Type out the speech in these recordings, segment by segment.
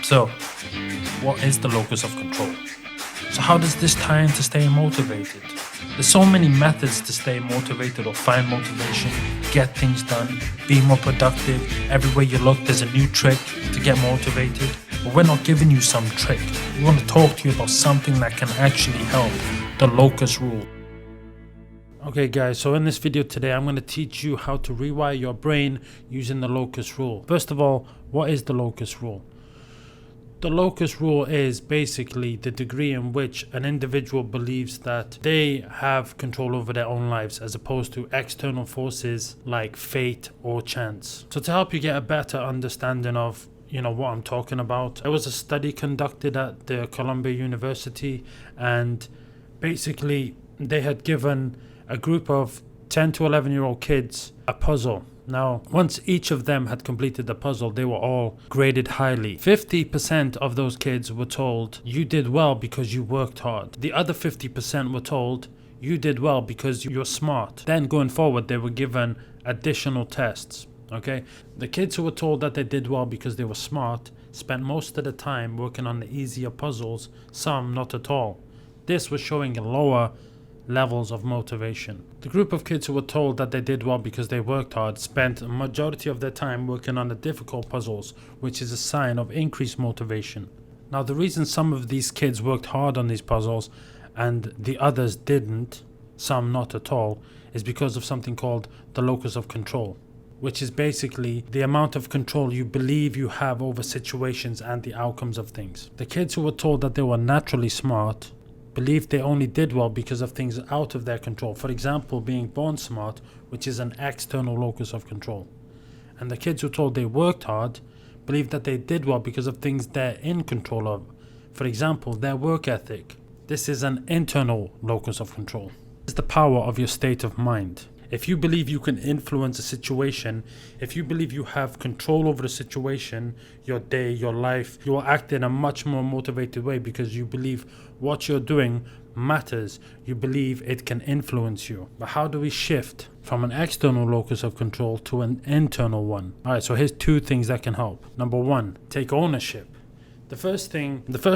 So, what is the locus of control? So how does this tie into staying motivated? There's so many methods to stay motivated or find motivation, get things done, be more productive. Everywhere you look, there's a new trick to get motivated. But we're not giving you some trick. We want to talk to you about something that can actually help, the locus rule. Okay guys, so in this video today, I'm going to teach you how to rewire your brain using the locus rule. First of all, what is the locus rule? The locus rule is basically the degree in which an individual believes that they have control over their own lives as opposed to external forces like fate or chance. So to help you get a better understanding of what I'm talking about, there was a study conducted at the Columbia University, and basically they had given a group of 10 to 11-year-old kids a puzzle. Now, once each of them had completed the puzzle, they were all graded highly. 50% of those kids were told, you did well because you worked hard. The other 50% were told, you did well because you're smart. Then going forward, they were given additional tests. Okay, the kids who were told that they did well because they were smart spent most of the time working on the easier puzzles, some not at all. This was showing lower levels of motivation. The group of kids who were told that they did well because they worked hard spent a majority of their time working on the difficult puzzles, which is a sign of increased motivation. Now, the reason some of these kids worked hard on these puzzles and the others didn't, some not at all, is because of something called the locus of control, which is basically the amount of control you believe you have over situations and the outcomes of things. The kids who were told that they were naturally smart believed they only did well because of things out of their control. For example, being born smart, which is an external locus of control. And the kids who were told they worked hard believed that they did well because of things they're in control of. For example, their work ethic. This is an internal locus of control. It's the power of your state of mind. If you believe you can influence a situation, if you believe you have control over the situation, your day, your life, you will act in a much more motivated way because you believe what you're doing matters. You believe it can influence you. But how do we shift from an external locus of control to an internal one? Alright, so here's two things that can help. Number one, take ownership. The first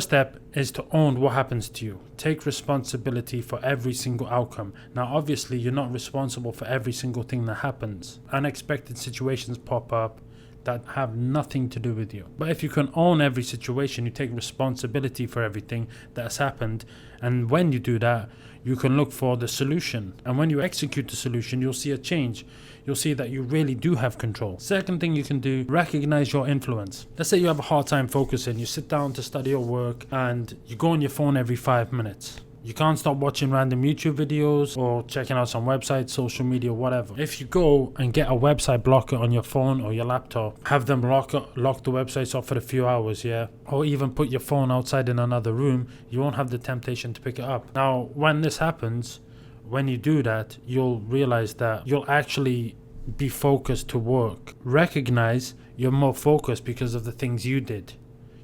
step is to own what happens to you. Take responsibility for every single outcome. Now, obviously, you're not responsible for every single thing that happens. Unexpected situations pop up that have nothing to do with you. But if you can own every situation, you take responsibility for everything that has happened. And when you do that, you can look for the solution. And when you execute the solution, you'll see a change. You'll see that you really do have control. Second thing you can do, recognize your influence. Let's say you have a hard time focusing. You sit down to study or work and you go on your phone every 5 minutes. You can't stop watching random YouTube videos or checking out some websites, social media, whatever. If you go and get a website blocker on your phone or your laptop, have them lock the websites off for a few hours, yeah? Or even put your phone outside in another room, you won't have the temptation to pick it up. Now, when this happens, when you do that, you'll realize that you'll actually be focused to work. Recognize you're more focused because of the things you did.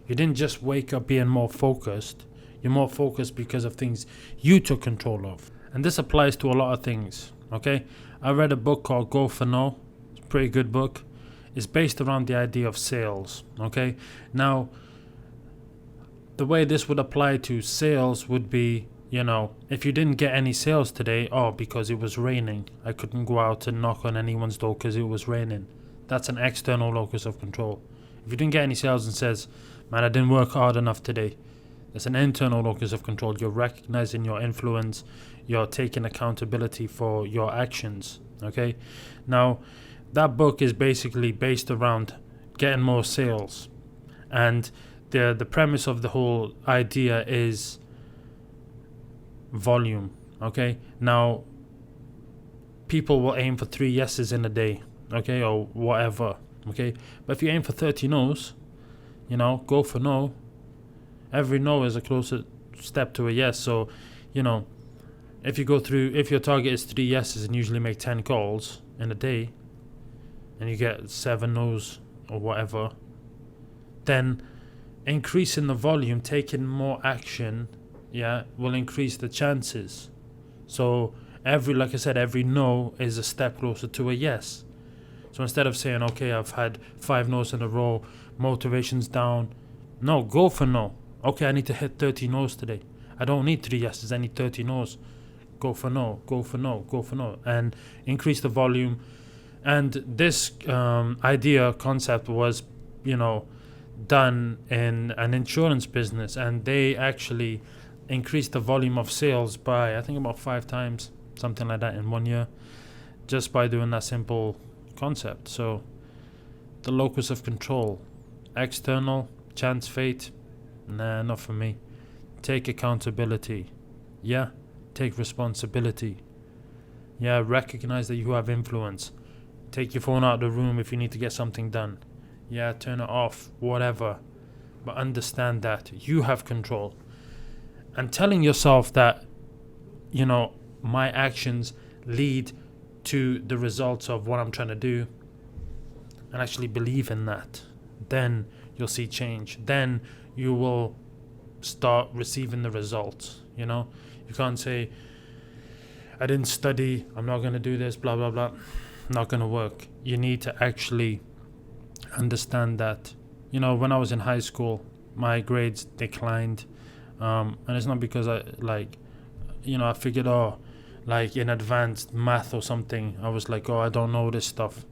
You didn't just wake up being more focused. You're more focused because of things you took control of. And this applies to a lot of things, okay? I read a book called Go For No. It's a pretty good book. It's based around the idea of sales, okay? Now, the way this would apply to sales would be, if you didn't get any sales today, because it was raining. I couldn't go out and knock on anyone's door because it was raining. That's an external locus of control. If you didn't get any sales and says, man, I didn't work hard enough today, that's an internal locus of control. You're recognizing your influence. You're taking accountability for your actions, okay? Now, that book is basically based around getting more sales. And the premise of the whole idea is volume, okay? Now, people will aim for 3 yeses in a day, okay, or whatever, okay? But if you aim for 30 no's, go for no. Every no is a closer step to a yes. So, if your target is 3 yeses and usually make 10 calls in a day, and you get 7 no's or whatever, then increasing the volume, taking more action, will increase the chances. So like I said, every no is a step closer to a yes. So instead of saying, okay, I've had 5 no's in a row, motivation's down, No, go for no. Okay, I need to hit 30 no's today. I don't need 3 yeses, I need 30 no's. Go for no, go for no, go for no. And increase the volume. And this concept was, done in an insurance business, and they actually increased the volume of sales by, I think, about 5 times, something like that, in 1 year, just by doing that simple concept. So the locus of control, external, chance, fate, nah, not for me. Take accountability. Yeah, take responsibility. Yeah, recognize that you have influence. Take your phone out of the room if you need to get something done. Yeah, turn it off, whatever. But understand that you have control. And telling yourself that, my actions lead to the results of what I'm trying to do, and actually believe in that, then you'll see change. Then you will start receiving the results. You can't say, I didn't study, I'm not going to do this, blah, blah, blah. Not going to work. You need to actually understand that. When I was in high school, my grades declined. And it's not because I figured, in advanced math or something, I was like, I don't know this stuff.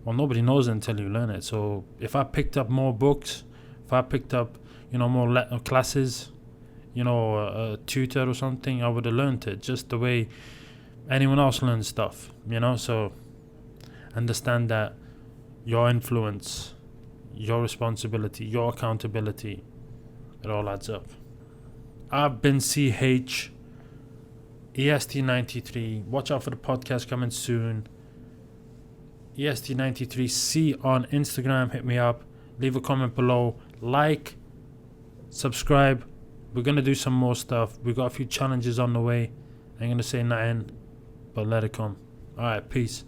Well, nobody knows it until you learn it. So if I picked up more books, if I picked up, more classes, a tutor or something, I would have learned it just the way anyone else learns stuff, So understand that your influence, your responsibility, your accountability, it all adds up. I've been CH, Est.93. Watch out for the podcast coming soon. Est93C on Instagram. Hit me up. Leave a comment below. Like, subscribe. We're going to do some more stuff. We got a few challenges on the way. I ain't going to say nothing, but let it come. Alright, peace.